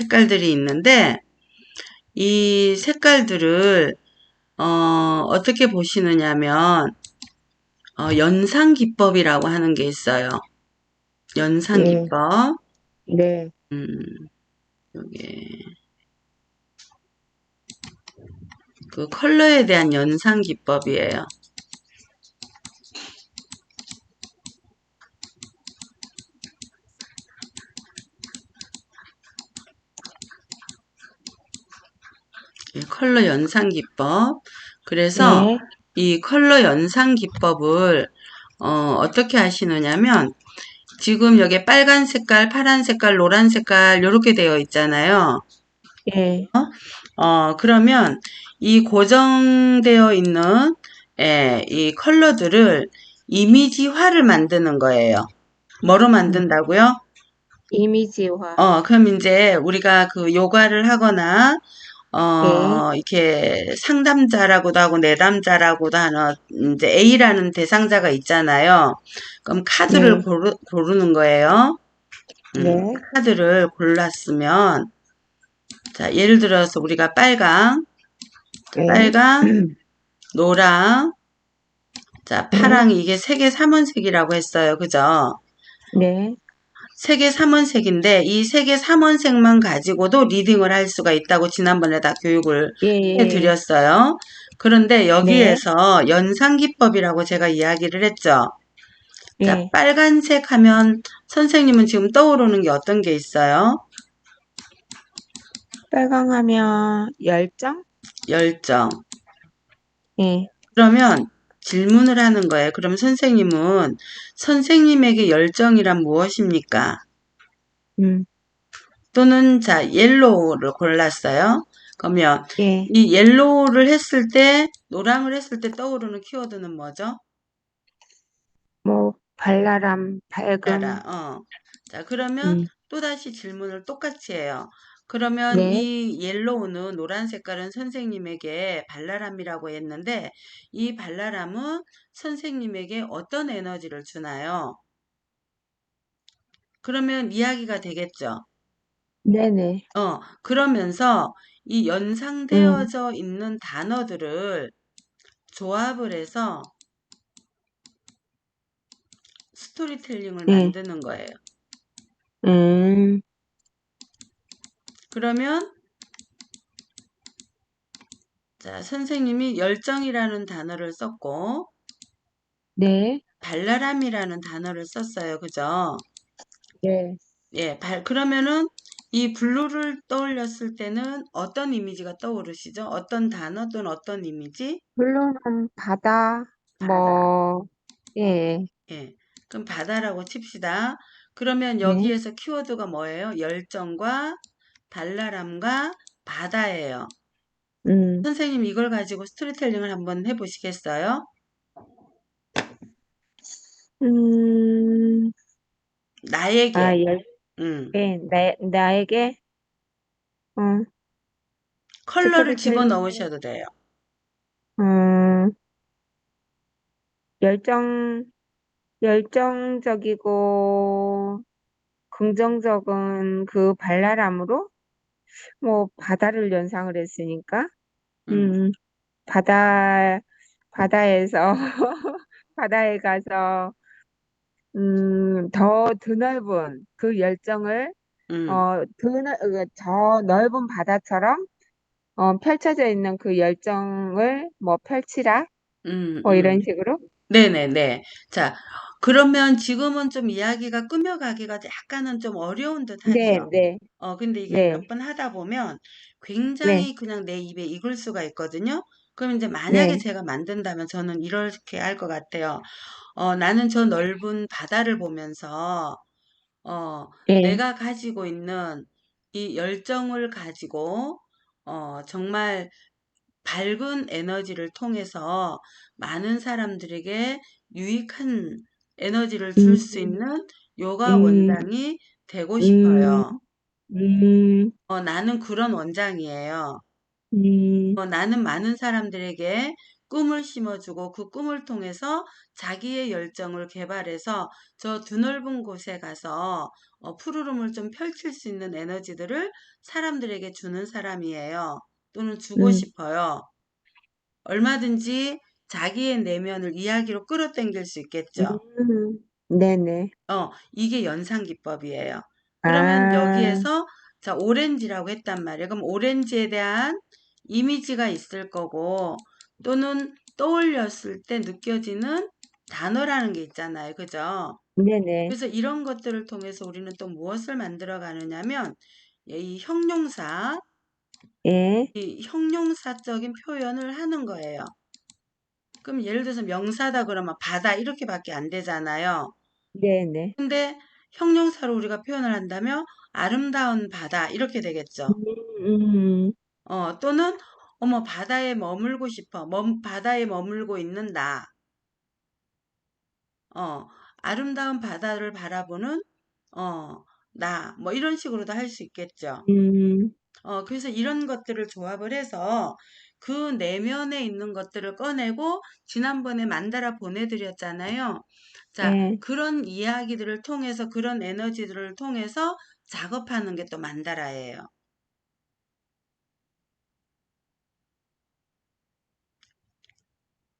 색깔들이 있는데, 이 색깔들을, 어떻게 보시느냐면, 연상기법이라고 하는 게 있어요. 예, 연상기법. 네, 음, 요게, 그 컬러에 대한 연상기법이에요. 컬러 연상기법. 그래서 네, 이 컬러 연상기법을, 어떻게 하시느냐면, 지금 여기 빨간 색깔, 파란 색깔, 노란 색깔, 요렇게 되어 있잖아요. 예, 그러면 이 고정되어 있는, 이 컬러들을 이미지화를 만드는 거예요. 뭐로 음, 만든다고요? 이미지화, 그럼 이제 우리가 그 요가를 하거나, 예, 이렇게 상담자라고도 하고 내담자라고도 하는 이제 A라는 대상자가 있잖아요. 그럼 카드를 네, 고르는 거예요. 네, 카드를 골랐으면, 자, 예를 들어서 우리가 예, 빨강, 노랑, 자, 예, 파랑이 이게 세계 삼원색이라고 했어요. 그죠? 네, 세계 삼원색인데 이 세계 삼원색만 가지고도 리딩을 할 수가 있다고 지난번에 다 교육을 예, 예, 해드렸어요. 그런데 네, 여기에서 연상기법이라고 제가 이야기를 했죠. 자, 예, 빨간색 하면 선생님은 지금 떠오르는 게 어떤 게 있어요? 빨강하면 열정? 열정. 예, 그러면 질문을 하는 거예요. 그럼 선생님은 선생님에게 열정이란 무엇입니까? 음, 또는 자, 옐로우를 골랐어요. 그러면 예, 이 옐로우를 했을 때, 노랑을 했을 때 떠오르는 키워드는 뭐죠? 뭐, 발랄함, 알아. 밝음, 자, 그러면 음, 또다시 질문을 똑같이 해요. 그러면 네, 이 옐로우는 노란 색깔은 선생님에게 발랄함이라고 했는데 이 발랄함은 선생님에게 어떤 에너지를 주나요? 그러면 이야기가 되겠죠. 네네, 그러면서 이 음, 연상되어져 있는 단어들을 조합을 해서 스토리텔링을 예, 만드는 거예요. 음, 그러면 자, 선생님이 열정이라는 단어를 썼고 네, 발랄함이라는 단어를 썼어요. 그죠? 예, 예, 그러면은 이 블루를 떠올렸을 때는 어떤 이미지가 떠오르시죠? 어떤 단어 또는 어떤 이미지? 블루는 바다, 바다. 뭐, 예, 예. 그럼 바다라고 칩시다. 그러면 네, 여기에서 키워드가 뭐예요? 열정과 발랄함과 바다예요. 음, 선생님 이걸 가지고 스토리텔링을 한번 해보시겠어요? 음, 아, 나에게, 음, 예, 나에게, 어, 컬러를 스토리텔링, 집어넣으셔도 돼요. 음, 열정, 열정적이고 긍정적인 그 발랄함으로 뭐 바다를 연상을 했으니까, 음, 음, 바다, 바다에서, 바다에 가서, 더 드넓은 그 열정을, 음, 저 넓은 바다처럼, 펼쳐져 있는 그 열정을 뭐 펼치라, 음, 뭐 음. 이런 식으로. 네네네. 자, 그러면 지금은 좀 이야기가 꾸며가기가 약간은 좀 어려운 듯 네, 하지요. 네, 근데 이게 몇 네, 번 하다 보면 네, 굉장히 그냥 내 입에 익을 수가 있거든요. 그럼 이제 만약에 네, 제가 만든다면 저는 이렇게 할 것 같아요. 나는 저 넓은 바다를 보면서, 네, 내가 가지고 있는 이 열정을 가지고, 정말 밝은 에너지를 통해서 많은 사람들에게 유익한 에너지를 줄 수 음, 있는 요가 음, 원장이 되고 음, 싶어요. 음, 나는 그런 원장이에요. 음, 나는 많은 사람들에게 꿈을 심어주고 그 꿈을 통해서 자기의 열정을 개발해서 저 드넓은 곳에 가서 푸르름을 좀 펼칠 수 있는 에너지들을 사람들에게 주는 사람이에요. 또는 주고 음, 싶어요. 얼마든지 자기의 내면을 이야기로 끌어당길 수 있겠죠. 네네. 이게 연상기법이에요. 그러면 아, 여기에서 자, 오렌지라고 했단 말이에요. 그럼 오렌지에 대한 이미지가 있을 거고 또는 떠올렸을 때 느껴지는 단어라는 게 있잖아요. 그죠? 네네. 그래서 이런 것들을 통해서 우리는 또 무엇을 만들어 가느냐면 이 형용사, 예, 이 형용사적인 표현을 하는 거예요. 그럼 예를 들어서 명사다 그러면 바다 이렇게밖에 안 되잖아요. 네네. 근데 형용사로 우리가 표현을 한다면 아름다운 바다 이렇게 되겠죠. 음, 또는 어머 바다에 머물고 싶어. 바다에 머물고 있는 나. 어, 아름다운 바다를 바라보는 나. 뭐 이런 식으로도 할 수 있겠죠. 음, 그래서 이런 것들을 조합을 해서 그 내면에 있는 것들을 꺼내고 지난번에 만다라 보내드렸잖아요. 자, 예, 그런 이야기들을 통해서 그런 에너지들을 통해서 작업하는 게 또 만다라예요.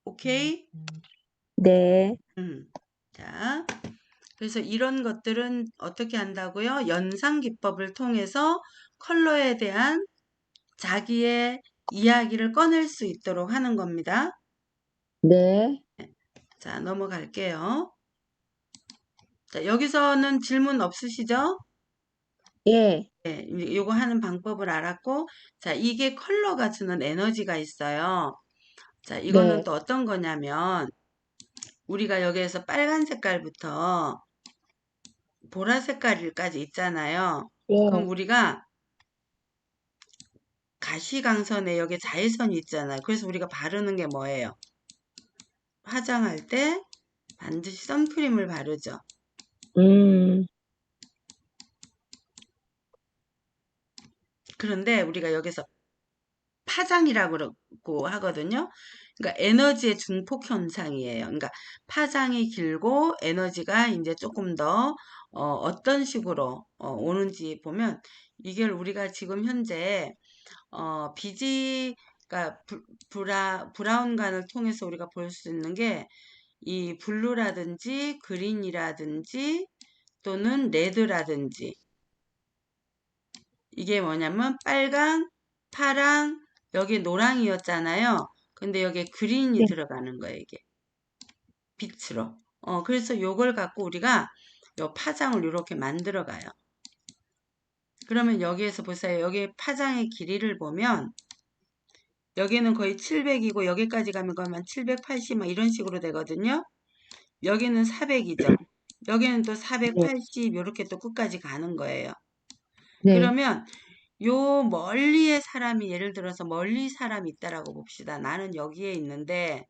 오케이? 네, 자, 그래서 이런 것들은 어떻게 한다고요? 연상 기법을 통해서 컬러에 대한 자기의 이야기를 꺼낼 수 있도록 하는 겁니다. 네, 자, 넘어갈게요. 자, 여기서는 질문 없으시죠? 예, 네, 요거 하는 방법을 알았고, 자, 이게 컬러가 주는 에너지가 있어요. 자, 이거는 네, 또 어떤 거냐면, 우리가 여기에서 빨간 색깔부터 보라 색깔까지 있잖아요. 그럼 예, 우리가 가시광선에 여기 자외선이 있잖아요. 그래서 우리가 바르는 게 뭐예요? 화장할 때 반드시 선크림을 바르죠. 음, 그런데 우리가 여기서 파장이라고 그러고 하거든요. 그러니까 에너지의 증폭 현상이에요. 그러니까 파장이 길고 에너지가 이제 조금 더 떤 식으로 오는지 보면 이게 우리가 지금 현재 비지 그러니까 브라운관을 통해서 우리가 볼 수 있는 게 이 블루라든지 그린이라든지 또는 레드라든지 이게 뭐냐면 빨강, 파랑, 여기 노랑이었잖아요. 근데 여기에 그린이 네, 들어가는 거예요, 이게. 빛으로. 그래서 요걸 갖고 우리가 요 파장을 이렇게 만들어 가요. 그러면 여기에서 보세요. 여기 파장의 길이를 보면 여기는 거의 700이고 여기까지 가면 그러면 780 막 이런 식으로 되거든요. 여기는 400이죠. 여기는 또 네, 480 이렇게 또 끝까지 가는 거예요. 네, 그러면 요 멀리에 사람이 예를 들어서 멀리 사람이 있다라고 봅시다. 나는 여기에 있는데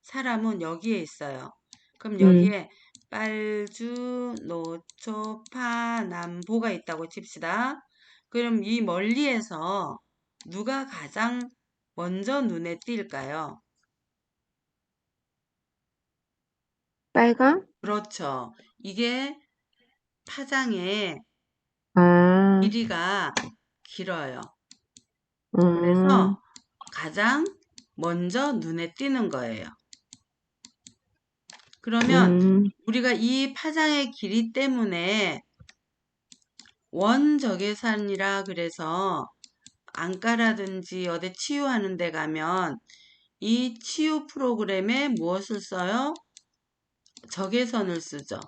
사람은 여기에 있어요. 그럼 음, 여기에 빨주, 노초, 파, 남보가 있다고 칩시다. 그럼 이 멀리에서 누가 가장 먼저 눈에 띌까요? 빨강? 그렇죠. 이게 파장의 아, 길이가 길어요. 음, 그래서 가장 먼저 눈에 띄는 거예요. 그러면 음, 우리가 이 파장의 길이 때문에 원적외선이라 그래서 안과라든지 어디 치유하는 데 가면 이 치유 프로그램에 무엇을 써요? 적외선을 쓰죠.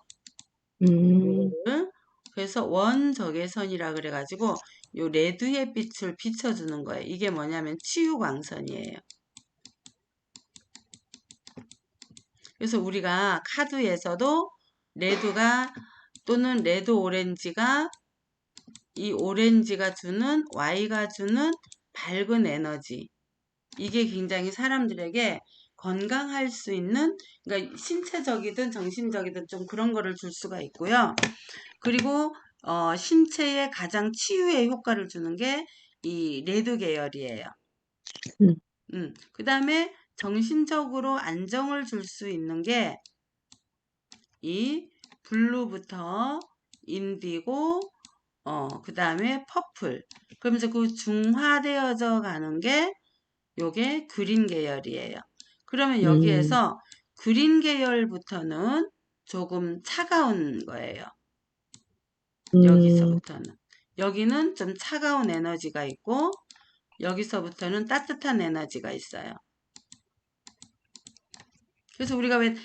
음, 응? 그래서 원적외선이라 그래가지고 요 레드의 빛을 비춰주는 거예요. 이게 뭐냐면 치유광선이에요. 그래서 우리가 카드에서도 레드가 또는 레드 오렌지가 이 오렌지가 주는 Y가 주는 밝은 에너지 이게 굉장히 사람들에게 건강할 수 있는 그러니까 신체적이든 정신적이든 좀 그런 거를 줄 수가 있고요. 그리고 신체에 가장 치유의 효과를 주는 게 이 레드 계열이에요. 음, 그 다음에 정신적으로 안정을 줄 수 있는 게 이 블루부터 인디고 그 다음에 퍼플. 그러면서 그 중화되어져 가는 게 요게 그린 계열이에요. 그러면 음, 여기에서 그린 계열부터는 조금 차가운 거예요. 음, 여기서부터는. 여기는 좀 차가운 에너지가 있고 여기서부터는 따뜻한 에너지가 있어요. 그래서 우리가 왜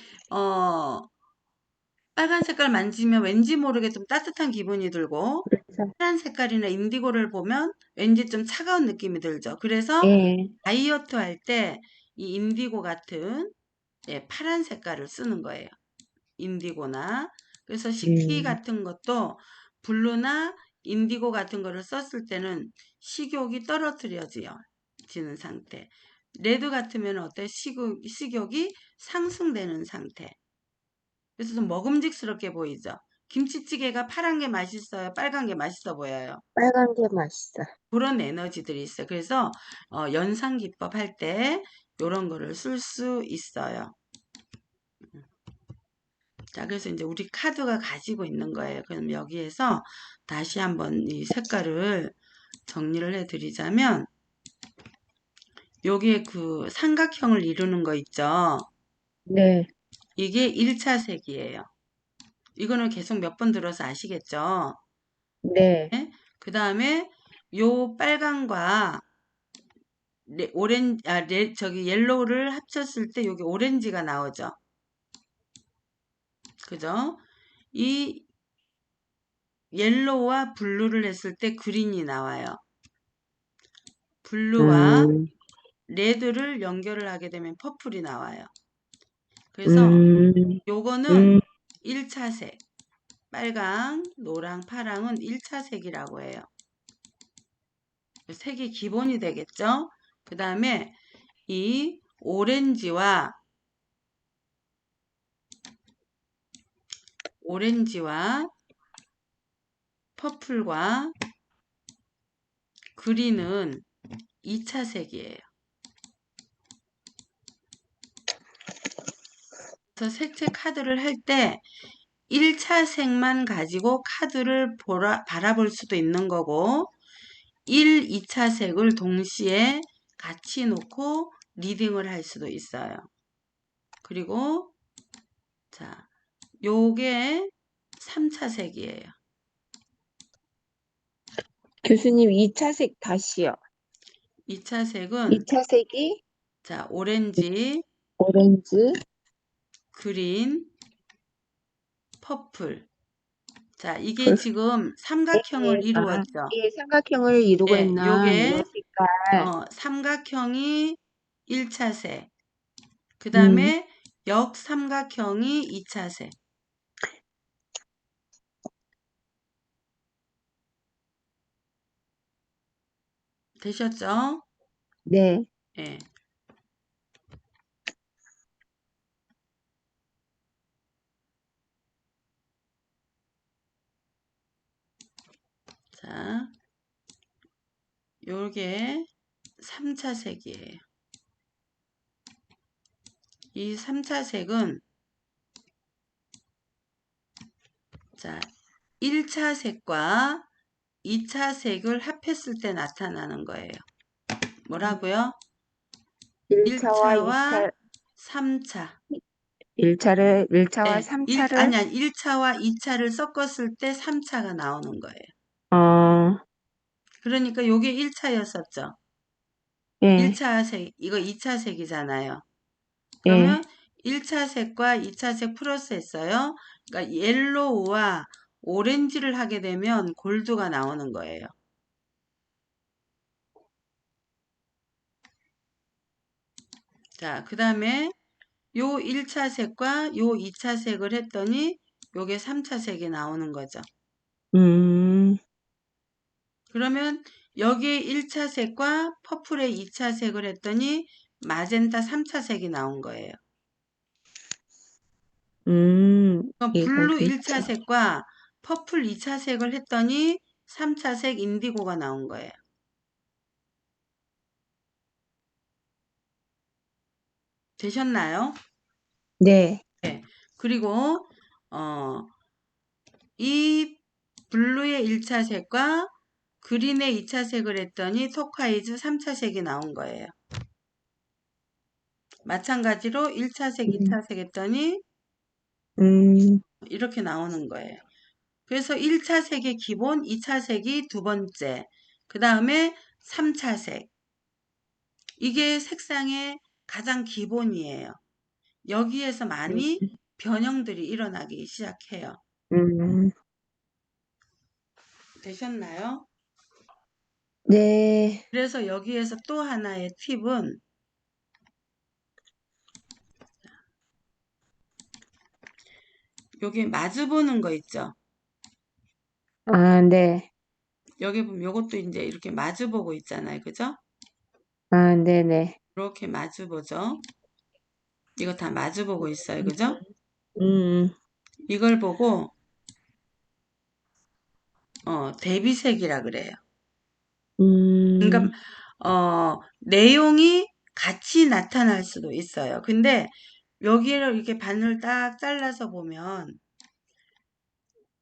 빨간 색깔 만지면 왠지 모르게 좀 따뜻한 기분이 들고 그렇죠. 파란 색깔이나 인디고를 보면 왠지 좀 차가운 느낌이 들죠. 그래서 예, 다이어트 할 때 이 인디고 같은 파란 색깔을 쓰는 거예요. 인디고나. 그래서 식기 음, 같은 것도 블루나 인디고 같은 거를 썼을 때는 식욕이 떨어뜨려지는 상태. 레드 같으면 어때? 식욕이 상승되는 상태. 그래서 좀 먹음직스럽게 보이죠. 김치찌개가 파란 게 맛있어요? 빨간 게 맛있어 보여요? 빨간 게 맛있어. 그런 에너지들이 있어요. 그래서 연상기법 할 때 이런 거를 쓸 수 있어요. 자, 그래서 이제 우리 카드가 가지고 있는 거예요. 그럼 여기에서 다시 한번 이 색깔을 정리를 해드리자면 여기에 그 삼각형을 이루는 거 있죠. 네, 이게 1차 색이에요. 이거는 계속 몇 번 들어서 아시겠죠? 네, 그 다음에 요 빨강과 저기 옐로우를 합쳤을 때 여기 오렌지가 나오죠. 그죠? 이 옐로우와 블루를 했을 때 그린이 나와요. 블루와 음, 레드를 연결을 하게 되면 퍼플이 나와요. 그래서 음, 요거는 음, 1차 색. 빨강, 노랑, 파랑은 1차 색이라고 해요. 색이 기본이 되겠죠? 그 다음에 이 오렌지와 퍼플과 그린은 2차 색이에요. 그래서 색채 카드를 할 때 1차 색만 가지고 카드를 바라볼 수도 있는 거고 1, 2차 색을 동시에 같이 놓고 리딩을 할 수도 있어요. 그리고 자, 요게 3차 색이에요. 교수님 2차 색 다시요. 2차 색은 2차 색이 자, 오렌지, 오렌지, 그린, 퍼플. 자, 이게 풀, 지금 예, 삼각형을 아, 이루었죠. 예, 삼각형을 이루고 예, 있는 이 요게 색깔, 삼각형이 1차 색. 그 음, 다음에 역삼각형이 2차 색. 되셨죠? 네, 예. 자, 요게 3차 색이에요. 이 3차 색은 자, 1차 색과 2차 색을 합했을 때 나타나는 거예요. 뭐라고요? 1차와 1차와 2차, 3차. 1차와 네, 3차를, 아니야. 1차와 2차를 섞었을 때 3차가 나오는 거예요. 어, 그러니까 요게 1차였었죠. 예, 1차 색, 이거 2차 색이잖아요. 예, 그러면 1차 색과 2차 색 플러스 했어요. 그러니까 옐로우와 오렌지를 하게 되면 골드가 나오는 거예요. 자, 그 다음에 요 1차 색과 요 2차 색을 했더니 요게 3차 색이 나오는 거죠. 음, 그러면 여기에 1차 색과 퍼플의 2차 색을 했더니 마젠타 3차 색이 나온 거예요. 그럼 이거 블루 1차 좋죠. 색과 퍼플 2차 색을 했더니 3차 색 인디고가 나온 거예요. 되셨나요? 네. 네. 그리고 이 블루의 1차 색과 그린의 2차 색을 했더니 토카이즈 3차 색이 나온 거예요. 마찬가지로 1차 색, 음, 2차 색 했더니 음, 이렇게 나오는 거예요. 그래서 1차 색의 기본, 2차 색이 두 번째, 그 다음에 3차 색. 이게 색상의 가장 기본이에요. 여기에서 많이 변형들이 일어나기 시작해요. 음, 되셨나요? 네. 그래서 여기에서 또 하나의 팁은 여기 마주보는 거 있죠? 아, 네. 여기 보면 요것도 이제 이렇게 마주보고 있잖아요. 그죠? 아, 네네. 이렇게 마주보죠. 이거 다 마주보고 있어요. 그죠? 음, 이걸 보고 대비색이라 그래요. 음, 그러니까 내용이 같이 나타날 수도 있어요. 근데 여기를 이렇게 반을 딱 잘라서 보면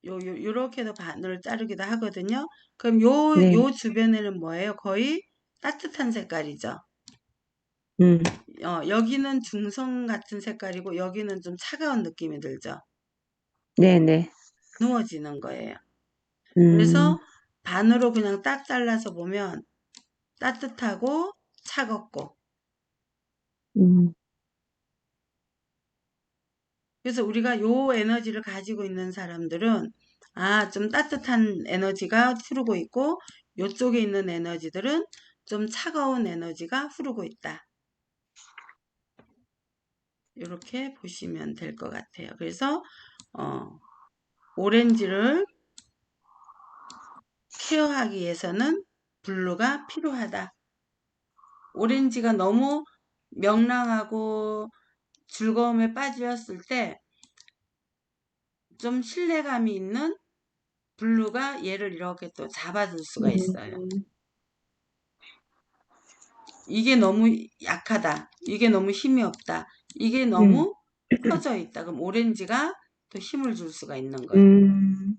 요렇게도 반을 자르기도 하거든요. 그럼 네. 요 주변에는 뭐예요? 거의 따뜻한 색깔이죠. 음, 여기는 중성 같은 색깔이고 여기는 좀 차가운 느낌이 들죠. 네네. 누워지는 거예요. 음, 그래서 반으로 그냥 딱 잘라서 보면 따뜻하고 차갑고, 음, 그래서 우리가 요 에너지를 가지고 있는 사람들은 좀 따뜻한 에너지가 흐르고 있고 요쪽에 있는 에너지들은 좀 차가운 에너지가 흐르고 있다. 이렇게 보시면 될 것 같아요. 그래서 오렌지를 케어하기 위해서는 블루가 필요하다. 오렌지가 너무 명랑하고 즐거움에 빠졌을 때 좀 신뢰감이 있는 블루가 얘를 이렇게 또 잡아줄 수가 있어요. 음, 이게 너무 약하다. 이게 너무 힘이 없다. 이게 음, 너무 퍼져 있다. 그럼 오렌지가 또 힘을 줄 수가 있는 거예요. 음,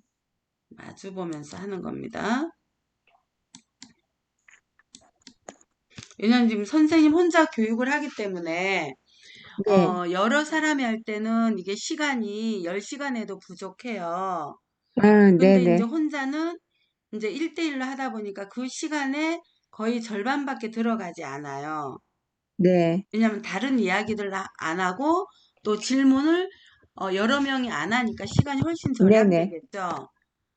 마주 보면서 하는 겁니다. 왜냐면 지금 선생님 혼자 교육을 하기 때문에 네. 여러 사람이 할 때는 이게 시간이 10시간에도 부족해요. 아, 근데 이제 네네. 혼자는 이제 1대1로 하다 보니까 그 시간에 거의 절반밖에 들어가지 않아요. 네. 왜냐면 다른 이야기들 안 하고 또 질문을 여러 명이 안 하니까 시간이 훨씬 네네. 절약되겠죠.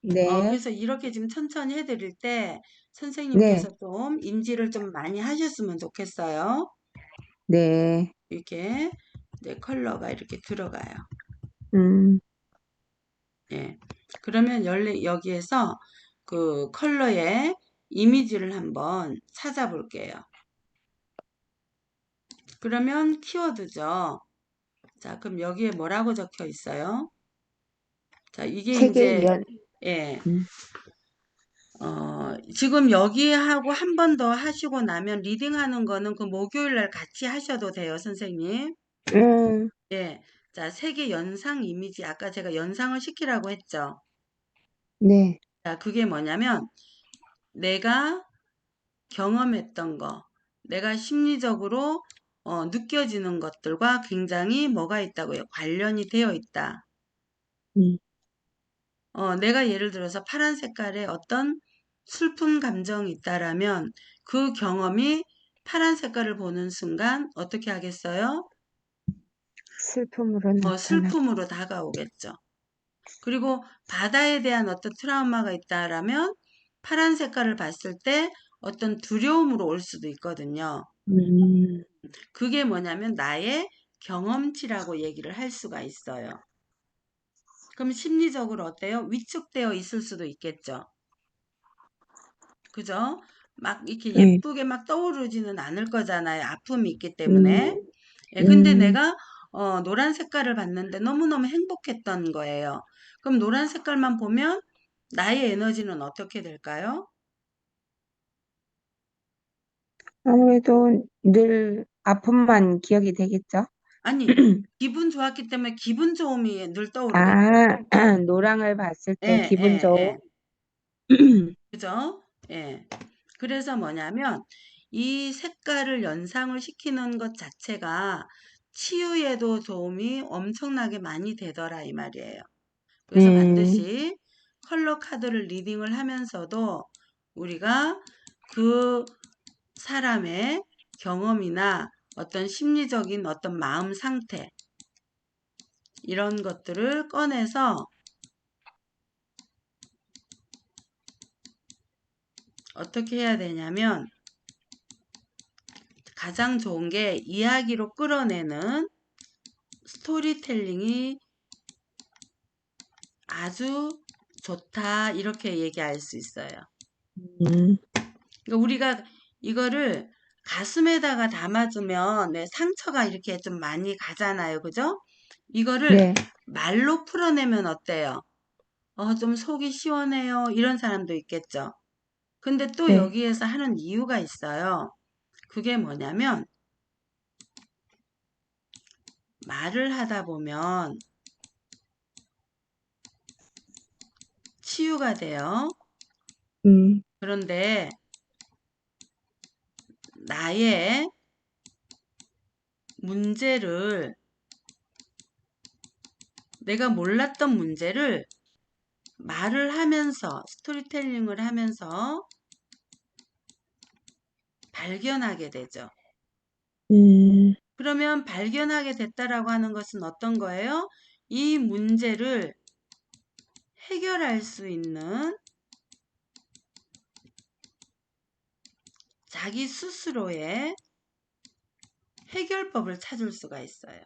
네. 그래서 이렇게 지금 천천히 해드릴 때 네. 선생님께서 좀 인지를 좀 많이 하셨으면 좋겠어요. 네. 이렇게 이제 컬러가 이렇게 들어가요. 음, 예. 그러면 여기에서 그 컬러의 이미지를 한번 찾아볼게요. 그러면 키워드죠. 자, 그럼 여기에 뭐라고 적혀 있어요? 자, 이게 책의 이제, 연, 예, 음, 지금 여기하고 한 번 더 하시고 나면 리딩하는 거는 그 목요일 날 같이 하셔도 돼요, 선생님. 음, 예. 자, 색의 연상 이미지. 아까 제가 연상을 시키라고 했죠. 네. 자, 그게 뭐냐면 내가 경험했던 거, 내가 심리적으로 느껴지는 것들과 굉장히 뭐가 있다고요? 관련이 되어 있다. 음, 내가 예를 들어서 파란 색깔의 어떤 슬픈 감정이 있다라면 그 경험이 파란 색깔을 보는 순간 어떻게 하겠어요? 슬픔으로 나타나고. 슬픔으로 다가오겠죠. 그리고 바다에 대한 어떤 트라우마가 있다라면 파란 색깔을 봤을 때 어떤 두려움으로 올 수도 있거든요. 음, 그게 뭐냐면 나의 경험치라고 얘기를 할 수가 있어요. 그럼 심리적으로 어때요? 위축되어 있을 수도 있겠죠. 그죠? 막 이렇게 네. 예쁘게 막 떠오르지는 않을 거잖아요. 아픔이 있기 때문에. 음, 예, 근데 음, 내가 노란 색깔을 봤는데 너무너무 행복했던 거예요. 그럼 노란 색깔만 보면 나의 에너지는 어떻게 될까요? 아무래도 늘 아픔만 기억이 되겠죠? 아니, 기분 좋았기 때문에 기분 좋음이 늘 떠오르겠죠. 아, 노랑을 봤을 예, 때 기분 예, 좋은. 예. 그죠? 예. 그래서 뭐냐면 이 색깔을 연상을 시키는 것 자체가 치유에도 도움이 엄청나게 많이 되더라 이 말이에요. 그래서 음, 반드시 컬러 카드를 리딩을 하면서도 우리가 그 사람의 경험이나 어떤 심리적인 어떤 마음 상태 이런 것들을 꺼내서 어떻게 해야 되냐면 가장 좋은 게 이야기로 끌어내는 스토리텔링이 아주 좋다 이렇게 얘기할 수 있어요. 음, 그러니까 우리가 이거를 가슴에다가 담아두면 네, 상처가 이렇게 좀 많이 가잖아요. 그죠? 이거를 네, 말로 풀어내면 어때요? 좀 속이 시원해요. 이런 사람도 있겠죠. 근데 또 네. 여기에서 하는 이유가 있어요. 그게 뭐냐면 말을 하다 보면 치유가 돼요. 음, 그런데 나의 문제를 내가 몰랐던 문제를 말을 하면서 스토리텔링을 하면서 발견하게 되죠. 음, 그러면 발견하게 됐다라고 하는 것은 어떤 거예요? 이 문제를 해결할 수 있는 자기 스스로의 해결법을 찾을 수가 있어요.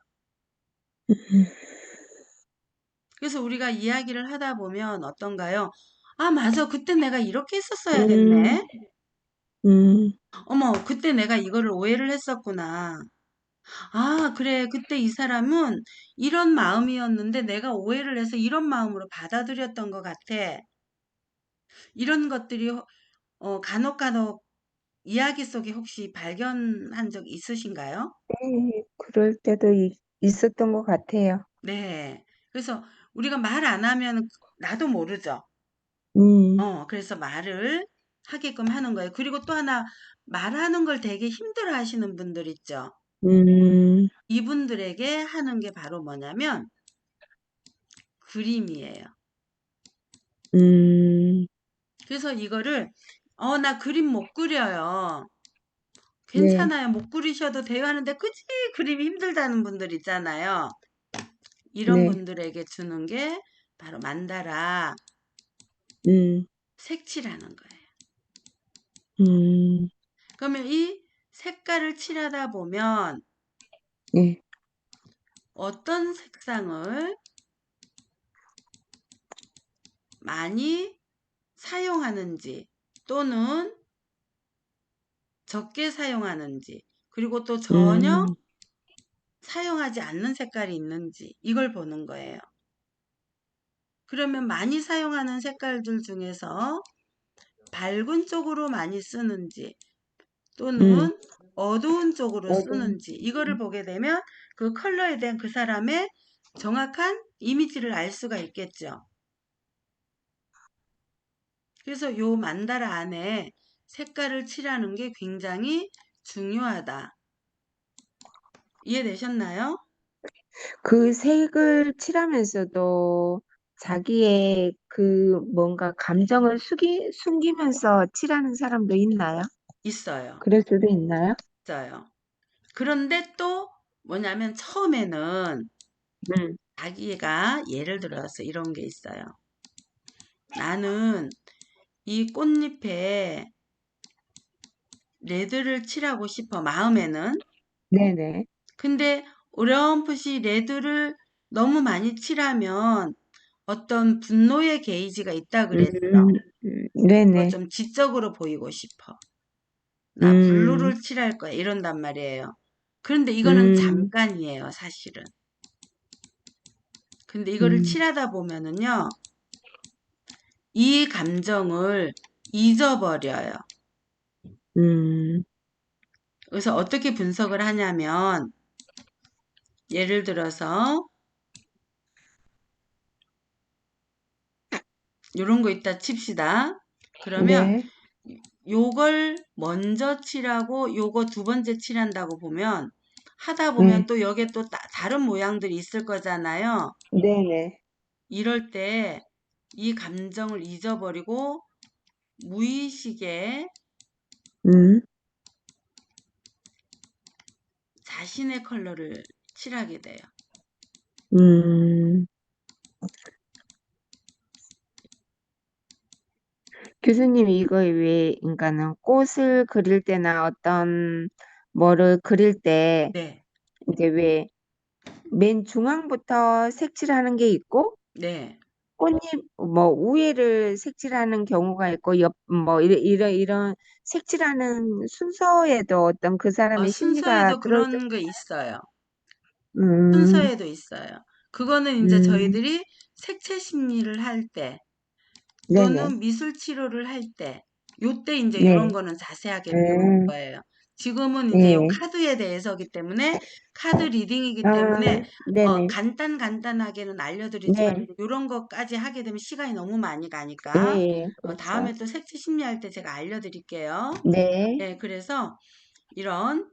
그래서 우리가 이야기를 하다 보면 어떤가요? 아, 맞아. 그때 내가 이렇게 했었어야 음, 됐네. 음, 어머, 그때 내가 이거를 오해를 했었구나. 아, 그래. 그때 이 사람은 이런 마음이었는데 내가 오해를 해서 이런 마음으로 받아들였던 것 같아. 이런 것들이 간혹 이야기 속에 혹시 발견한 적 있으신가요? 네, 그럴 때도 있었던 것 같아요. 네. 그래서 우리가 말 안 하면 나도 모르죠. 음, 그래서 말을 하게끔 하는 거예요. 그리고 또 하나 말하는 걸 되게 힘들어 하시는 분들 있죠. 음, 이분들에게 하는 게 바로 뭐냐면 그림이에요. 음, 그래서 이거를 나 그림 못 그려요. 네, 괜찮아요. 못 그리셔도 돼요 하는데 그지 그림이 힘들다는 분들 있잖아요. 이런 네, 분들에게 주는 게 바로 만다라 음, 색칠하는 거예요. 음, 그러면 이 색깔을 칠하다 보면 네, 어떤 색상을 많이 사용하는지 또는 적게 사용하는지 그리고 또 전혀 음, 사용하지 않는 색깔이 있는지 이걸 보는 거예요. 그러면 많이 사용하는 색깔들 중에서 밝은 쪽으로 많이 쓰는지 음, 또는 어두운 쪽으로 어두운, 쓰는지 이거를 보게 되면 그 컬러에 대한 그 사람의 정확한 이미지를 알 수가 있겠죠. 그래서 요 만다라 안에 색깔을 칠하는 게 굉장히 중요하다. 이해되셨나요? 그 색을 칠하면서도 자기의 그 뭔가 감정을 숨기면서 칠하는 사람도 있나요? 있어요. 그럴 수도 있나요? 있어요. 그런데 또 뭐냐면 처음에는 음, 자기가 예를 들어서 이런 게 있어요. 나는 이 꽃잎에 레드를 칠하고 싶어, 마음에는. 네네. 근데 어렴풋이 레드를 너무 많이 칠하면 어떤 분노의 게이지가 있다 그랬어. 그리고 네네. 좀 지적으로 보이고 싶어. 나 음, 블루를 칠할 거야. 이런단 말이에요. 그런데 이거는 음, 잠깐이에요, 사실은. 근데 이거를 음, 칠하다 보면은요, 이 감정을 잊어버려요. 음, 여기서 어떻게 분석을 하냐면 예를 들어서 요런 거 있다 칩시다. 그러면 네, 요걸 먼저 칠하고 요거 두 번째 칠한다고 보면 하다 보면 네, 또 여기에 또 다른 모양들이 있을 거잖아요. 네네. 이럴 때 이 감정을 잊어버리고 무의식에 음, 자신의 컬러를 칠하게 돼요. 음. 교수님, 이거 왜, 그러니까는 꽃을 그릴 때나 어떤 뭐를 그릴 때, 네, 이제 왜 맨 중앙부터 색칠하는 게 있고, 네. 꽃잎 뭐 우회를 색칠하는 경우가 있고, 옆 뭐 이런 색칠하는 순서에도 어떤 그 사람의 심리가 순서에도 들어있을 그런 게 있어요. 음, 순서에도 있어요. 그거는 이제 음, 저희들이 색채 심리를 할 때, 네네, 또는 미술 치료를 할 때, 요때 이제 요런 네, 거는 자세하게 배우는 음, 거예요. 지금은 이제 요 네, 카드에 대해서기 때문에, 카드 리딩이기 때문에, 아, 네네, 간단하게는 알려드리지만, 네, 요런 것까지 하게 되면 시간이 너무 많이 예, 가니까, 예, 그렇죠. 다음에 또 색채 심리할 때 제가 알려드릴게요. 네, 네, 그래서 이런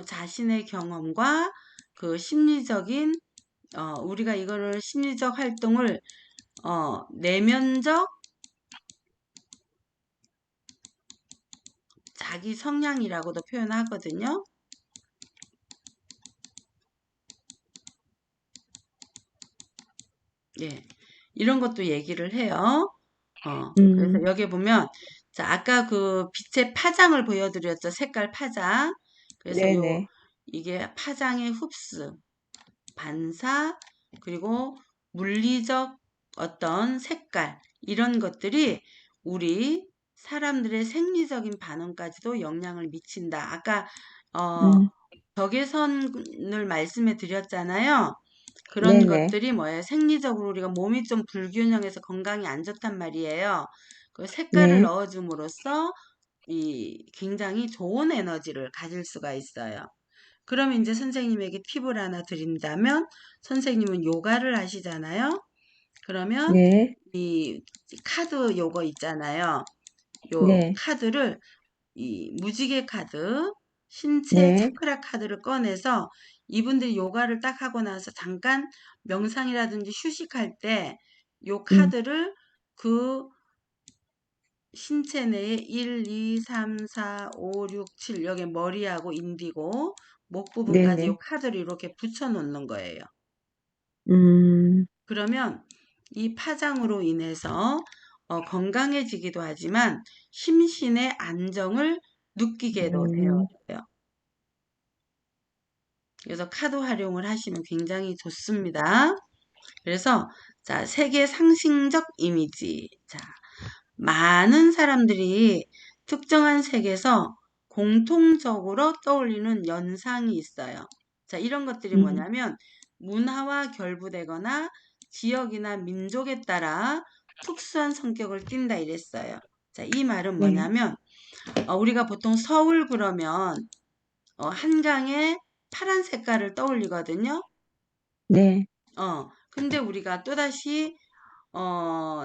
자신의 경험과 그 심리적인, 우리가 이거를 심리적 활동을, 내면적 자기 성향이라고도 표현하거든요. 예. 이런 것도 얘기를 해요. 그래서 음, 여기 보면, 자, 아까 그 빛의 파장을 보여드렸죠. 색깔 파장. 그래서 네네, 이게 파장의 흡수, 반사, 그리고 물리적 어떤 색깔, 이런 것들이 우리 사람들의 생리적인 반응까지도 영향을 미친다. 아까, 어, 음, 적외선을 말씀해 드렸잖아요. 그런 네네, 것들이 뭐예요? 생리적으로 우리가 몸이 좀 불균형해서 건강이 안 좋단 말이에요. 그 색깔을 네, 넣어줌으로써 이 굉장히 좋은 에너지를 가질 수가 있어요. 그러면 이제 선생님에게 팁을 하나 드린다면, 선생님은 요가를 하시잖아요. 그러면 네, 이 카드 요거 있잖아요. 요 네, 카드를, 이 무지개 카드, 신체 네, 차크라 카드를 꺼내서 이분들이 요가를 딱 하고 나서 잠깐 명상이라든지 휴식할 때 요 음, 카드를 그 신체 내에 1, 2, 3, 4, 5, 6, 7 여기 머리하고 인디고 목 부분까지 요 네네, 카드를 이렇게 붙여 놓는 거예요. 음, 그러면 이 파장으로 인해서 건강해지기도 하지만 심신의 안정을 느끼게도 음, 되어요. 그래서 카드 활용을 하시면 굉장히 좋습니다. 그래서 자, 세계 상징적 이미지. 자, 많은 사람들이 특정한 색에서 공통적으로 떠올리는 연상이 있어요. 자, 이런 것들이 음, 뭐냐면 문화와 결부되거나 지역이나 민족에 따라 특수한 성격을 띈다 이랬어요. 자, 이 말은 네, 뭐냐면 우리가 보통 서울 그러면 한강에 파란 색깔을 떠올리거든요. 네, 근데 우리가 또다시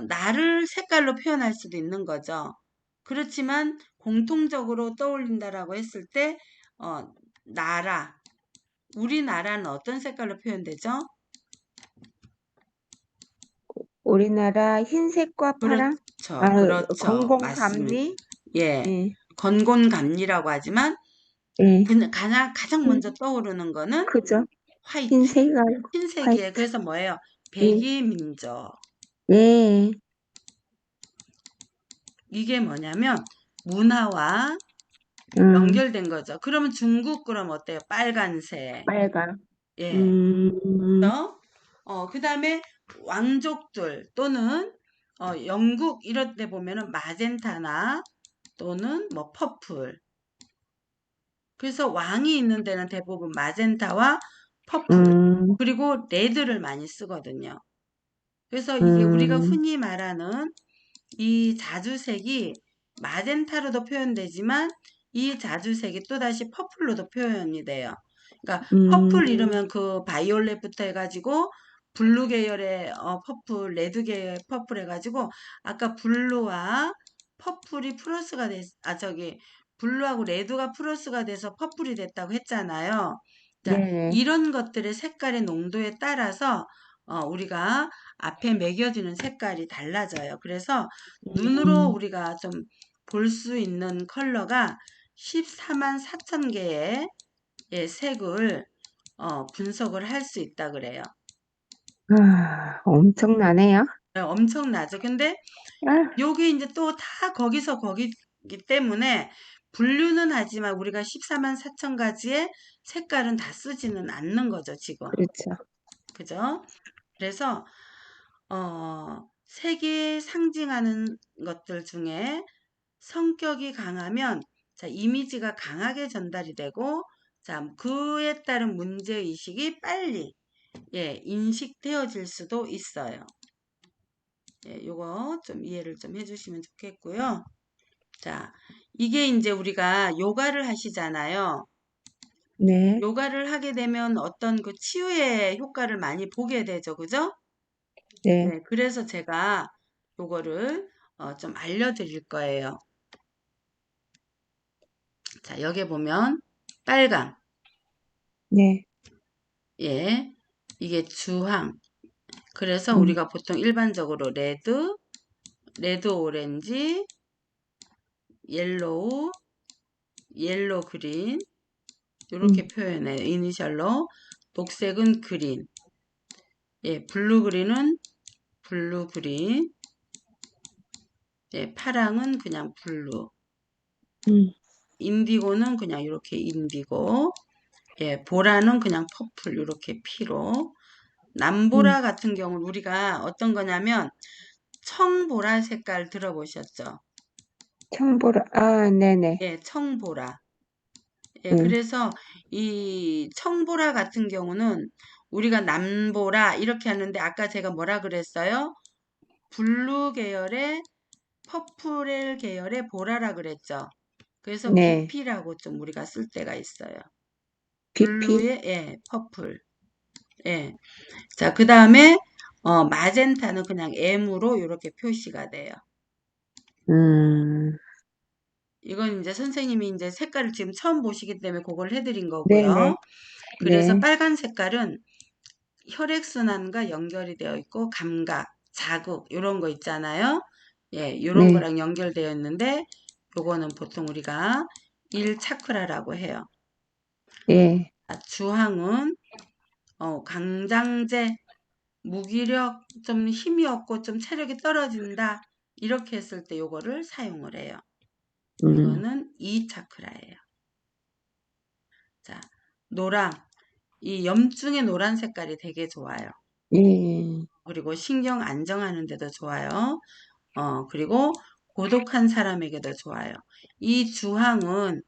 나를 색깔로 표현할 수도 있는 거죠. 그렇지만 공통적으로 떠올린다라고 했을 때, 나라, 우리나라는 어떤 색깔로 표현되죠? 우리나라 흰색과 파랑, 그렇죠. 아, 그렇죠. 맞습니다. 건공감리, 예. 예, 건곤감리라고 하지만, 예, 그냥 가장 흰, 먼저 떠오르는 거는 그죠? 화이트, 흰색깔, 흰색이에요. 화이트, 그래서 뭐예요? 예, 백이민족. 예, 이게 뭐냐면, 문화와 음, 연결된 거죠. 그러면 중국 그럼 어때요? 빨간색. 빨강, 예. 음, 그죠? 그 다음에 왕족들 또는 영국 이럴 때 보면은 마젠타나 또는 뭐 퍼플. 그래서 왕이 있는 데는 대부분 마젠타와 퍼플 음, 그리고 레드를 많이 쓰거든요. 그래서 이게 우리가 음, 흔히 말하는 이 자주색이 마젠타로도 표현되지만 이 자주색이 또다시 퍼플로도 표현이 돼요. 그러니까 퍼플 음, 이러면 그 바이올렛부터 해가지고 블루 계열의 퍼플, 레드 계열의 퍼플 해가지고 아까 블루와 퍼플이 플러스가 저기 블루하고 레드가 플러스가 돼서 퍼플이 됐다고 했잖아요. 자, 네네. 이런 것들의 색깔의 농도에 따라서 우리가 앞에 매겨지는 색깔이 달라져요. 그래서 눈으로 음, 우리가 좀 볼 수 있는 컬러가 14만 4천 개의 색을 분석을 할 수 있다 그래요. 엄청나네요. 엄청나죠. 근데 아, 요게 이제 또 다 거기서 거기기 때문에 분류는 하지만 우리가 14만 4천 가지의 색깔은 다 쓰지는 않는 거죠, 지금. 그렇죠. 그죠? 그래서 색이 상징하는 것들 중에 성격이 강하면 자, 이미지가 강하게 전달이 되고 자, 그에 따른 문제의식이 빨리 인식되어질 수도 있어요. 요거 좀 이해를 좀 해주시면 좋겠고요. 자, 이게 이제 우리가 요가를 하시잖아요. 네, 요가를 하게 되면 어떤 그 치유의 효과를 많이 보게 되죠. 그죠? 네, 네, 그래서 제가 요거를 좀 알려드릴 거예요. 자, 여기 보면 빨강, 네, 예, 이게 주황. 그래서 음, 우리가 보통 일반적으로 레드 오렌지, 옐로우, 옐로 그린 이렇게 음, 표현해요. 이니셜로. 녹색은 그린, 블루 그린은 블루 그린, 파랑은 그냥 블루, 음, 인디고는 그냥 이렇게 인디고, 보라는 그냥 퍼플 이렇게 피로. 음. 남보라 같은 경우는 우리가 어떤 거냐면 청보라 색깔 들어보셨죠? 청보라, 네네. 청보라. 음, 그래서 이 청보라 같은 경우는 우리가 남보라 이렇게 하는데 아까 제가 뭐라 그랬어요? 블루 계열의 퍼플 계열의 보라라 그랬죠. 그래서 네. BP라고 좀 우리가 쓸 때가 있어요. BP? 블루의 퍼플. 예. 자, 그 다음에 마젠타는 그냥 M으로 이렇게 표시가 돼요. 음, 이건 이제 선생님이 이제 색깔을 지금 처음 보시기 때문에 그걸 해드린 네네, 거고요. 그래서 네, 빨간 색깔은 혈액순환과 연결이 되어 있고 감각, 자극 이런 거 있잖아요. 이런 네, 거랑 연결되어 있는데 요거는 보통 우리가 1차크라라고 해요. 예, 주황은 강장제, 무기력, 좀 힘이 없고 좀 체력이 떨어진다. 이렇게 했을 때 요거를 사용을 해요. 음, 이거는 2차크라예요. 자, 노랑. 이 염증의 노란 색깔이 되게 좋아요. 예, 그리고 신경 안정하는 데도 좋아요. 그리고 고독한 사람에게도 좋아요. 이 주황은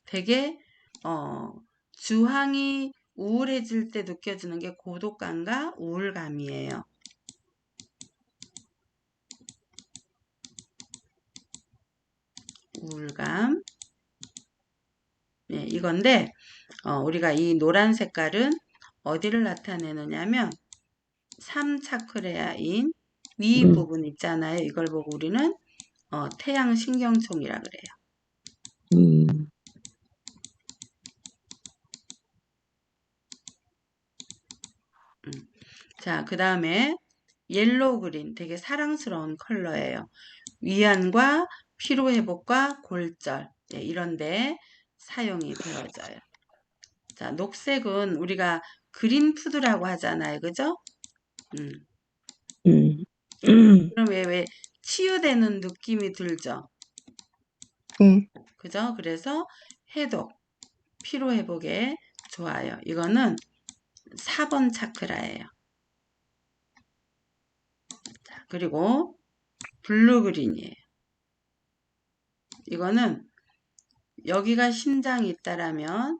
되게, 어, 주황이 우울해질 때 느껴지는 게 고독감과 우울감이에요. 우울감. 이건데, 우리가 이 노란 색깔은 어디를 나타내느냐면, 3차크레아인 위 음, 부분 있잖아요. 이걸 보고 우리는 태양신경총이라 그래요. 음, 음. 자, 그 다음에 옐로우 그린 되게 사랑스러운 컬러예요. 위안과 피로회복과 골절 이런데 사용이 되어져요. 자, 녹색은 우리가 그린 푸드라고 하잖아요. 그죠? 음. 음, 그럼 왜 치유되는 느낌이 들죠? 예, 그죠? 그래서 해독, 피로회복에 좋아요. 이거는 4번 차크라예요. 자, 그리고 블루그린이에요. 이거는 여기가 심장이 있다라면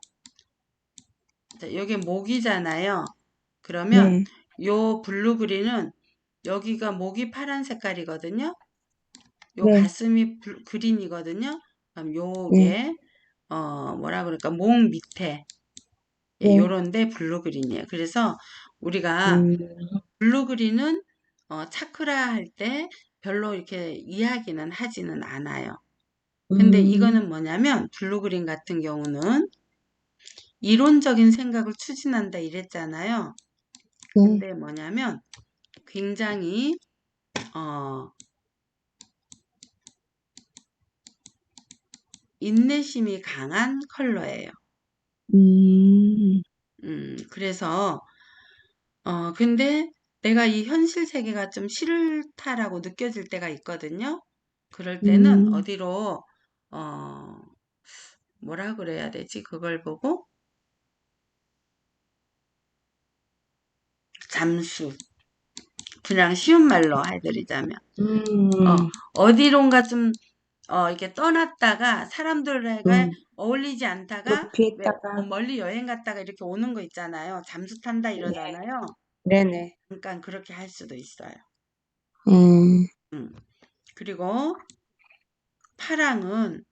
자, 여기 목이잖아요. 그러면 네, 요 블루그린은 여기가 목이 파란 색깔이거든요. 요 네, 가슴이 그린이거든요. 그럼 네, 요게 뭐라 그럴까, 목 밑에, 예, 네. 요런데 블루그린이에요. 그래서 우리가 음, 블루그린은 차크라 할 때 별로 이렇게 이야기는 하지는 않아요. 근데 음, 이거는 뭐냐면 블루그린 같은 경우는 이론적인 생각을 추진한다 이랬잖아요. 네. 근데 뭐냐면 굉장히 어, 인내심이 강한 컬러예요. 음, 그래서 근데 내가 이 현실 세계가 좀 싫다라고 느껴질 때가 있거든요. 그럴 때는 음, 어디로 어, 뭐라 그래야 되지? 그걸 보고 잠수. 그냥 쉬운 말로 해드리자면 어, 음, 어디론가 좀 이렇게 떠났다가 사람들과 음. 어울리지 좀 않다가 왜 피했다가, 멀리 여행 갔다가 이렇게 오는 거 있잖아요. 잠수 탄다 네. 이러잖아요. 네네. 잠깐 그렇게 할 수도 있어요. 음, 음. 그리고 파랑은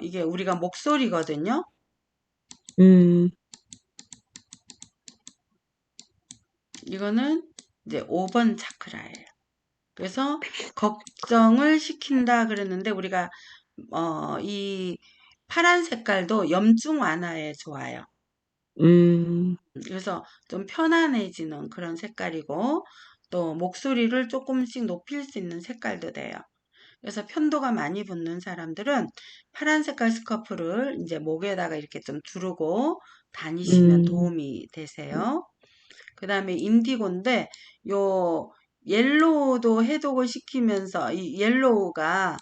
이게 우리가 목소리거든요. 음, 이거는 이제 5번 차크라예요. 그래서 걱정을 시킨다 그랬는데 우리가 이 파란 색깔도 염증 완화에 좋아요. 음, 그래서 좀 편안해지는 그런 색깔이고 또 목소리를 조금씩 높일 수 있는 색깔도 돼요. 그래서 편도가 많이 붙는 사람들은 파란 색깔 스카프를 이제 목에다가 이렇게 좀 두르고 다니시면 음, 도움이 되세요. 그 다음에 인디고인데 요 옐로우도 해독을 시키면서 이 옐로우가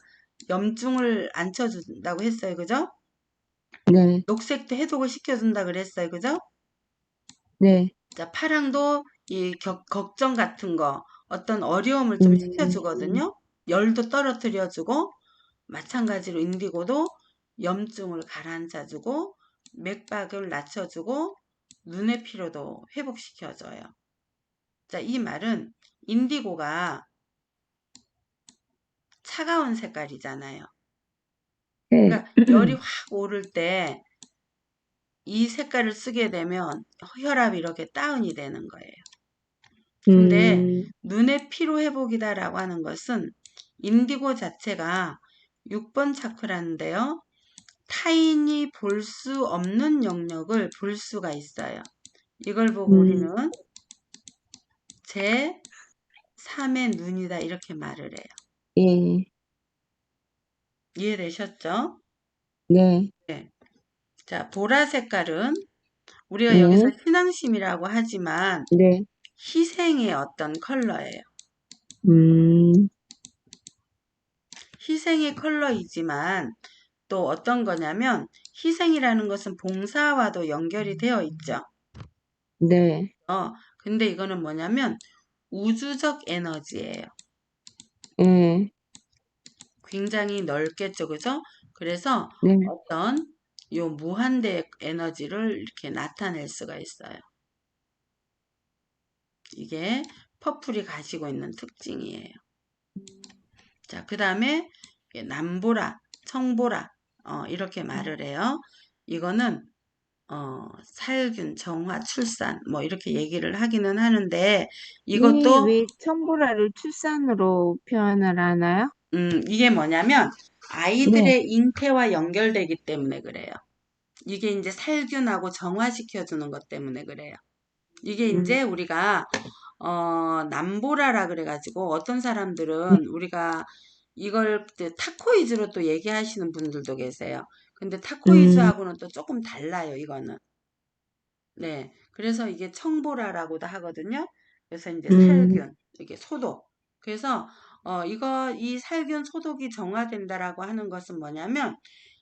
염증을 안 쳐준다고 했어요. 그죠? 네, 녹색도 해독을 시켜준다 그랬어요. 그죠? 네. 자, 파랑도 이 걱정 같은 거, 어떤 어려움을 좀 음, 식혀주거든요. 열도 떨어뜨려주고, 마찬가지로 인디고도 염증을 가라앉혀주고, 맥박을 낮춰주고, 눈의 피로도 회복시켜줘요. 자, 이 말은 인디고가 차가운 색깔이잖아요. 네. 그러니까 열이 확 오를 때 이 색깔을 쓰게 되면 혈압이 이렇게 다운이 되는 거예요. 근데 음, 눈의 피로 회복이다라고 하는 것은 인디고 자체가 6번 차크라인데요. 타인이 볼 수 없는 영역을 볼 수가 있어요. 이걸 보고 우리는 음, 제 3의 눈이다 이렇게 말을 해요. 예, 이해되셨죠? 네, 네. 자, 보라 색깔은 우리가 여기서 네, 신앙심이라고 하지만 네. 희생의 어떤 컬러예요. 음, 희생의 컬러이지만 또 어떤 거냐면 희생이라는 것은 봉사와도 연결이 되어 있죠. 네, 근데 이거는 뭐냐면 우주적 에너지예요. 예, 굉장히 넓겠죠, 그죠? 그래서 네. 어떤 요 무한대 에너지를 이렇게 나타낼 수가 있어요. 이게 퍼플이 가지고 있는 특징이에요. 자, 그 다음에 남보라, 청보라, 이렇게 말을 해요. 이거는 살균, 정화, 출산, 뭐 이렇게 얘기를 하기는 하는데 이것도 왜 청보라를 출산으로 표현을 하나요? 이게 뭐냐면 네. 아이들의 잉태와 연결되기 때문에 그래요. 이게 이제 살균하고 정화시켜주는 것 때문에 그래요. 이게 음, 이제 우리가 남보라라 그래가지고 어떤 사람들은 우리가 이걸 타코이즈로 또 얘기하시는 분들도 계세요. 근데 음, 타코이즈하고는 또 조금 달라요, 이거는. 네. 그래서 이게 청보라라고도 하거든요. 그래서 이제 음, 살균, 이게 소독. 그래서 이 살균 소독이 정화된다라고 하는 것은 뭐냐면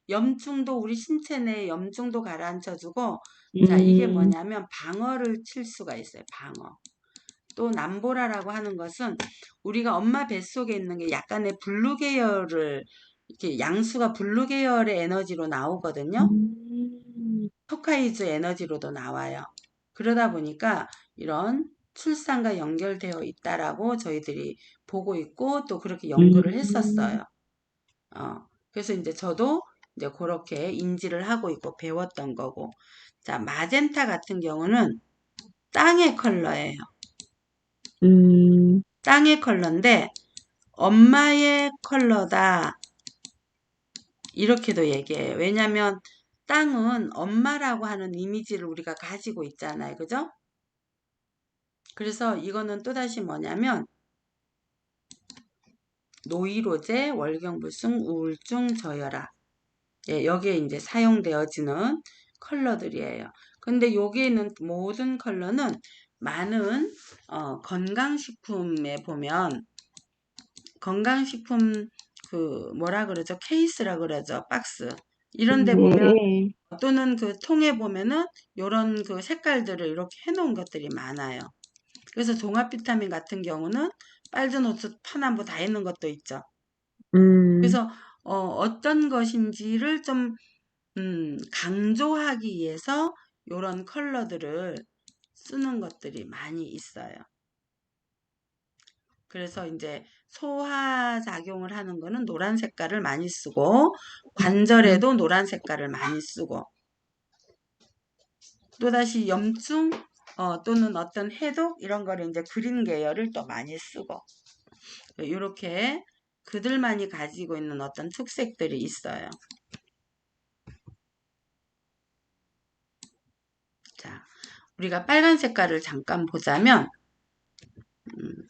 염증도 우리 신체 내에 염증도 가라앉혀주고 자, 이게 음, 뭐냐면 방어를 칠 수가 있어요. 방어. 또 남보라라고 하는 것은 우리가 엄마 뱃속에 있는 게 약간의 블루 계열을 이렇게 양수가 블루 계열의 에너지로 나오거든요. 음, 토카이즈 에너지로도 나와요. 그러다 보니까 이런 출산과 연결되어 있다라고 저희들이 보고 있고 또 그렇게 연구를 음, 했었어요. 그래서 이제 저도 이제 그렇게 인지를 하고 있고 배웠던 거고. 자, 마젠타 같은 경우는 땅의 컬러예요. 음, 땅의 컬러인데 엄마의 컬러다. 이렇게도 얘기해요. 왜냐면 땅은 엄마라고 하는 이미지를 우리가 가지고 있잖아요. 그죠? 그래서 이거는 또다시 뭐냐면 노이로제, 월경불승, 우울증, 저혈압. 예, 여기에 이제 사용되어지는 컬러들이에요. 근데 여기에는 모든 컬러는 많은 건강식품에 보면 건강식품 그 뭐라 그러죠? 케이스라 그러죠? 박스. 이런 데 보면 네. 또는 그 통에 보면은 요런 그 색깔들을 이렇게 해놓은 것들이 많아요. 그래서 종합 비타민 같은 경우는 빨간 옷 파남보 다 있는 것도 있죠. 음, 그래서 어떤 것인지를 좀 강조하기 위해서 요런 컬러들을 쓰는 것들이 많이 있어요. 그래서 이제 소화 작용을 하는 거는 노란 색깔을 많이 쓰고 음, 관절에도 노란 색깔을 많이 쓰고 또다시 염증 또는 어떤 해독 이런 거를 이제 그린 계열을 또 많이 쓰고 이렇게 그들만이 가지고 있는 어떤 특색들이 있어요. 자, 우리가 빨간 색깔을 잠깐 보자면 음,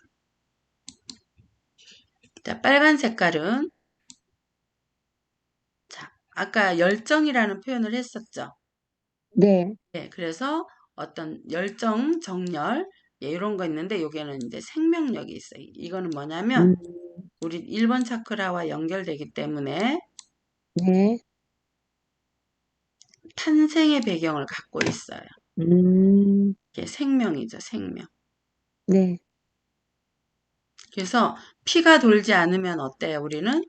자, 빨간 색깔은 자, 아까 열정이라는 표현을 했었죠. 네. 네, 그래서 어떤 열정, 정열 예, 이런 거 있는데 여기에는 이제 생명력이 있어요. 이거는 뭐냐면 음, 우리 1번 차크라와 연결되기 때문에 네. 탄생의 배경을 갖고 있어요. 음, 이게 생명이죠, 생명. 네. 그래서 피가 돌지 않으면 어때요? 우리는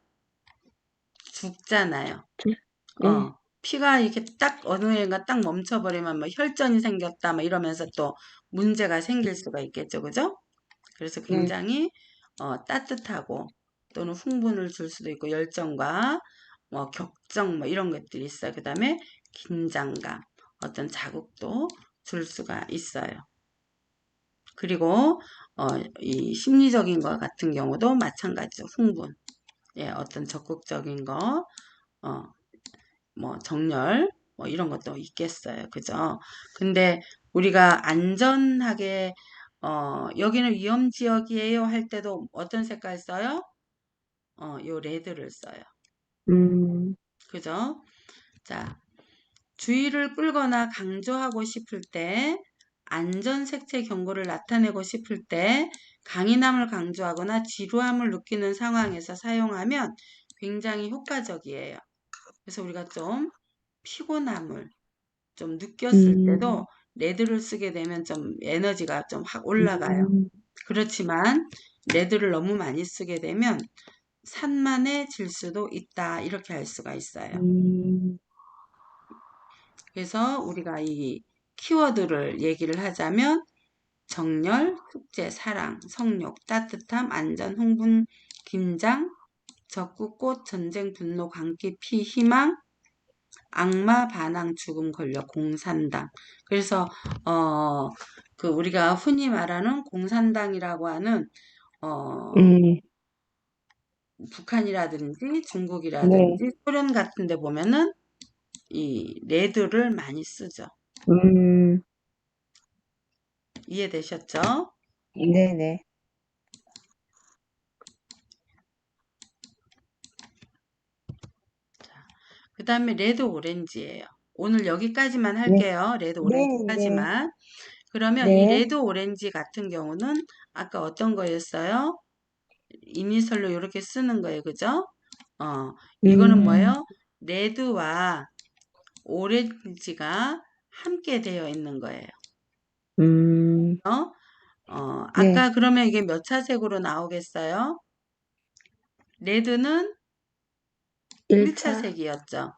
죽잖아요. 네. 피가 이렇게 딱 어느 애가 딱 멈춰버리면 뭐 혈전이 생겼다, 뭐 이러면서 또 문제가 생길 수가 있겠죠, 그죠? 그래서 네. 굉장히 따뜻하고 또는 흥분을 줄 수도 있고 열정과 뭐 격정 뭐 이런 것들이 있어요. 그 다음에 긴장감, 어떤 자극도 줄 수가 있어요. 그리고 이 심리적인 것 같은 경우도 마찬가지죠. 흥분, 예, 어떤 적극적인 거, 어, 뭐 정렬, 뭐 이런 것도 있겠어요. 그죠? 근데 우리가 안전하게 여기는 위험 지역이에요 할 때도 어떤 색깔 써요? 요 레드를 써요. 음, 그죠? 자, 주의를 끌거나 강조하고 싶을 때, 안전 색채 경고를 나타내고 싶을 때, 강인함을 강조하거나 지루함을 느끼는 상황에서 사용하면 굉장히 효과적이에요. 그래서 우리가 좀 피곤함을 좀 느꼈을 음, 때도 레드를 쓰게 되면 좀 에너지가 좀 확 올라가요. 음, 그렇지만 레드를 너무 많이 쓰게 되면 산만해질 수도 있다. 이렇게 할 수가 있어요. 음, 그래서 우리가 이 키워드를 얘기를 하자면 정열, 숙제, 사랑, 성욕, 따뜻함, 안전, 흥분, 긴장, 적국, 꽃, 전쟁, 분노, 광기, 피, 희망, 악마, 반항, 죽음, 권력, 공산당. 그래서 그 우리가 흔히 말하는 공산당이라고 하는 어, 음, 북한이라든지 네. 중국이라든지 소련 같은 데 보면은 이 레드를 많이 쓰죠. 음, 이해되셨죠? 네네. 그 다음에 레드 오렌지예요. 오늘 여기까지만 네. 할게요. 레드 네, 네, 오렌지까지만. 그러면 이 네. 레드 오렌지 같은 경우는 아까 어떤 거였어요? 이니셜로 이렇게 쓰는 거예요. 그죠? 이거는 음, 뭐예요? 레드와 오렌지가 함께 되어 있는 거예요. 음, 어? 네. 아까 그러면 이게 몇 차색으로 나오겠어요? 레드는 1차. 1차색이었죠.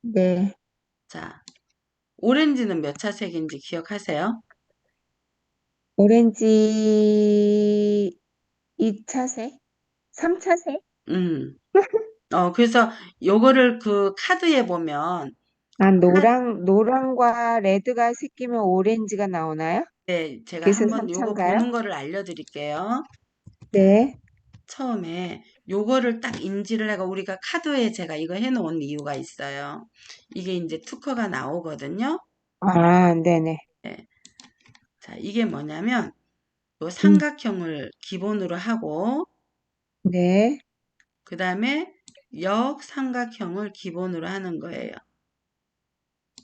네. 자, 오렌지는 몇 차색인지 기억하세요? 오렌지 2차색? 3차색? 음, 그래서 요거를 그 카드에 보면 아, 카- 노랑과 레드가 섞이면 오렌지가 나오나요? 네, 제가 그래서 한번 요거 삼차인가요? 보는 거를 알려드릴게요. 네. 처음에 요거를 딱 인지를 해가 우리가 카드에 제가 이거 해놓은 이유가 있어요. 이게 이제 투커가 나오거든요. 아, 네네. 네. 자, 이게 뭐냐면 요 음, 삼각형을 기본으로 하고 네. 그 다음에 역삼각형을 기본으로 하는 거예요.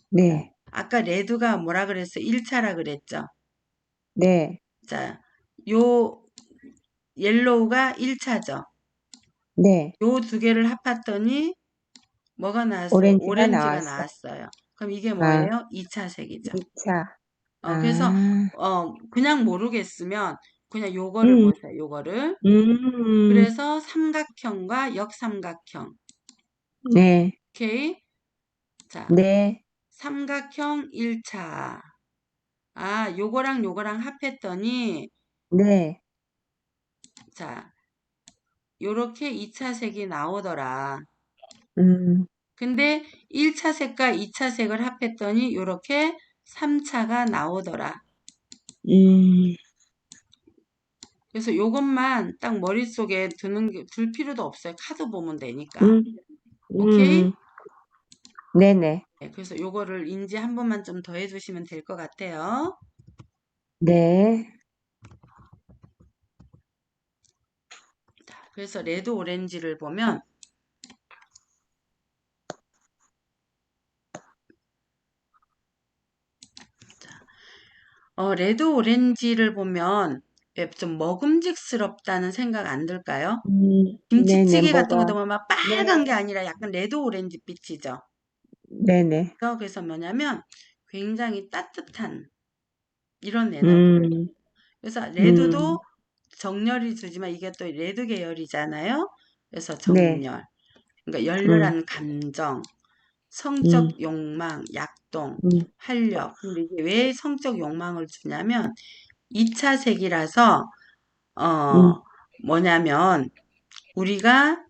네. 아까 레드가 뭐라 그랬어? 1차라 그랬죠? 네. 자, 요 옐로우가 1차죠. 네. 요 두 개를 합했더니 뭐가 나왔어요? 오렌지가 오렌지가 나왔어. 나왔어요. 그럼 이게 아, 뭐예요? 2차 색이죠. 2차. 그래서 아, 그냥 모르겠으면 그냥 요거를 음, 보세요. 요거를. 음, 그래서 삼각형과 역삼각형. 네. 오케이. 자, 네. 삼각형 1차. 아, 요거랑 요거랑 합했더니 네. 자, 요렇게 2차 색이 나오더라. 음, 근데 1차 색과 2차 색을 합했더니 요렇게 3차가 나오더라. 음, 그래서 요것만 딱 머릿속에 둘 필요도 없어요. 카드 보면 되니까. 음, 오케이? 음, 네네. 네, 그래서 요거를 인지 한 번만 좀 더 해주시면 될 것 같아요. 네. 그래서 레드 오렌지를 보면 레드 오렌지를 보면 좀 먹음직스럽다는 생각 안 들까요? 네네. 김치찌개 같은 것도 뭐가, 보면 막 네. 빨간 게 아니라 약간 레드 오렌지 빛이죠. 네네. 그래서 뭐냐면 굉장히 따뜻한 이런 에너지. 음, 그래서 음, 레드도 정열이 주지만 이게 또 레드 계열이잖아요. 그래서 네. 정열. 그러니까 음, 열렬한 감정, 음, 성적 욕망, 약동, 음, 활력. 근데 이게 왜 성적 욕망을 주냐면 2차 색이라서 어 음, 뭐냐면 우리가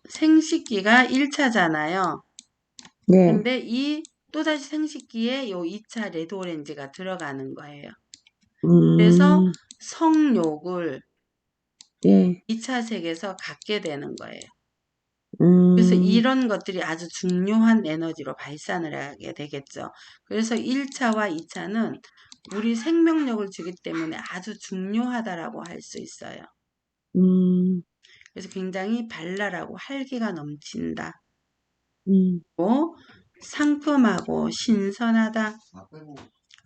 생식기가 1차잖아요. 네. 근데 이 또다시 생식기에 요 2차 레드 오렌지가 들어가는 거예요. 그래서 음, 성욕을 예. 2차 색에서 갖게 되는 거예요. 그래서 음, 이런 것들이 아주 중요한 에너지로 발산을 하게 되겠죠. 그래서 1차와 2차는 우리 생명력을 주기 때문에 아주 중요하다라고 할 수 있어요. 음, 그래서 굉장히 발랄하고 활기가 넘친다. 음, 상큼하고 신선하다.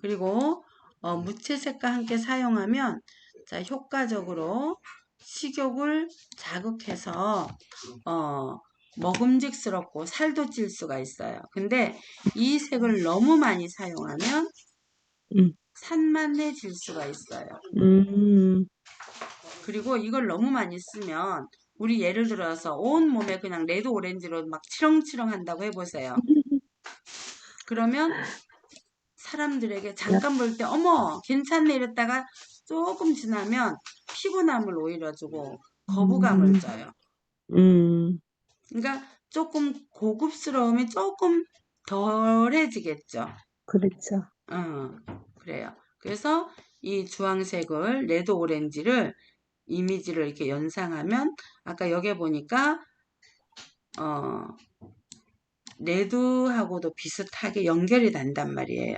그리고 무채색과 함께 사용하면 자, 효과적으로 식욕을 자극해서 어, 먹음직스럽고 살도 찔 수가 있어요. 근데 이 색을 너무 많이 사용하면 음, 산만해질 수가 있어요. 음, 그리고 이걸 너무 많이 쓰면 우리 예를 들어서 온 몸에 그냥 레드 오렌지로 막 치렁치렁 한다고 해보세요. 그러면 사람들에게 잠깐 볼 때 어머 괜찮네 이랬다가 조금 지나면 피곤함을 오히려 주고 거부감을 음, 줘요. 음, 그러니까 조금 고급스러움이 조금 덜해지겠죠. 그렇죠. 그래요. 그래서 이 주황색을 레드 오렌지를 이미지를 이렇게 연상하면 아까 여기 보니까 어, 레드하고도 비슷하게 연결이 된단 말이에요.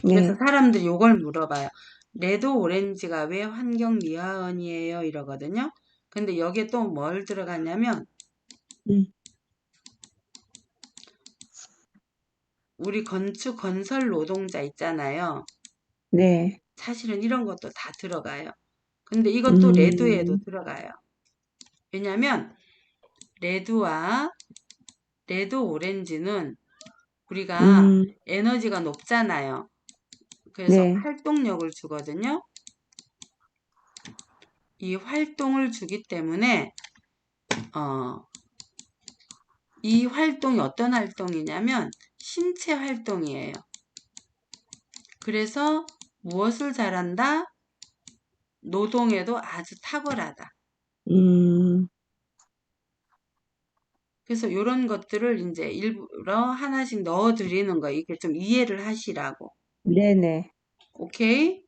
그래서 네. 사람들이 요걸 물어봐요. 레드 오렌지가 왜 환경 미화원이에요? 이러거든요. 근데 여기에 또 뭘 들어갔냐면 음, 우리 건설 노동자 있잖아요. 네. 사실은 이런 것도 다 들어가요. 근데 이것도 레드에도 음, 들어가요. 왜냐면 레드와 레드 오렌지는 우리가 음, 에너지가 높잖아요. 그래서 네. 활동력을 주거든요. 이 활동을 주기 때문에 어, 이 활동이 어떤 활동이냐면 신체 활동이에요. 그래서 무엇을 잘한다? 노동에도 아주 탁월하다. 음, 그래서 이런 것들을 이제 일부러 하나씩 넣어 드리는 거예요. 이게 좀 이해를 하시라고. 네네. 오케이?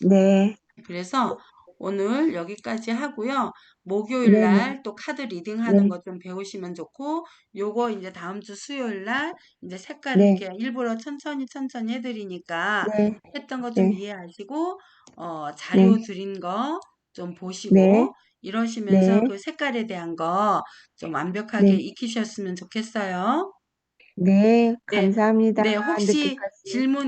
네, 그래서 오늘 여기까지 하고요. 목요일 네네. 날 또 카드 리딩 하는 네, 거 좀 배우시면 좋고, 요거 이제 다음 주 수요일 날 이제 색깔을 네, 이렇게 일부러 천천히 천천히 해드리니까 네, 했던 거 좀 네, 이해하시고, 네, 자료 드린 거 좀 보시고, 네, 이러시면서 네, 그 색깔에 대한 거 좀 완벽하게 네, 익히셨으면 좋겠어요. 네, 네, 감사합니다. 네, 혹시 늦게까지. 질문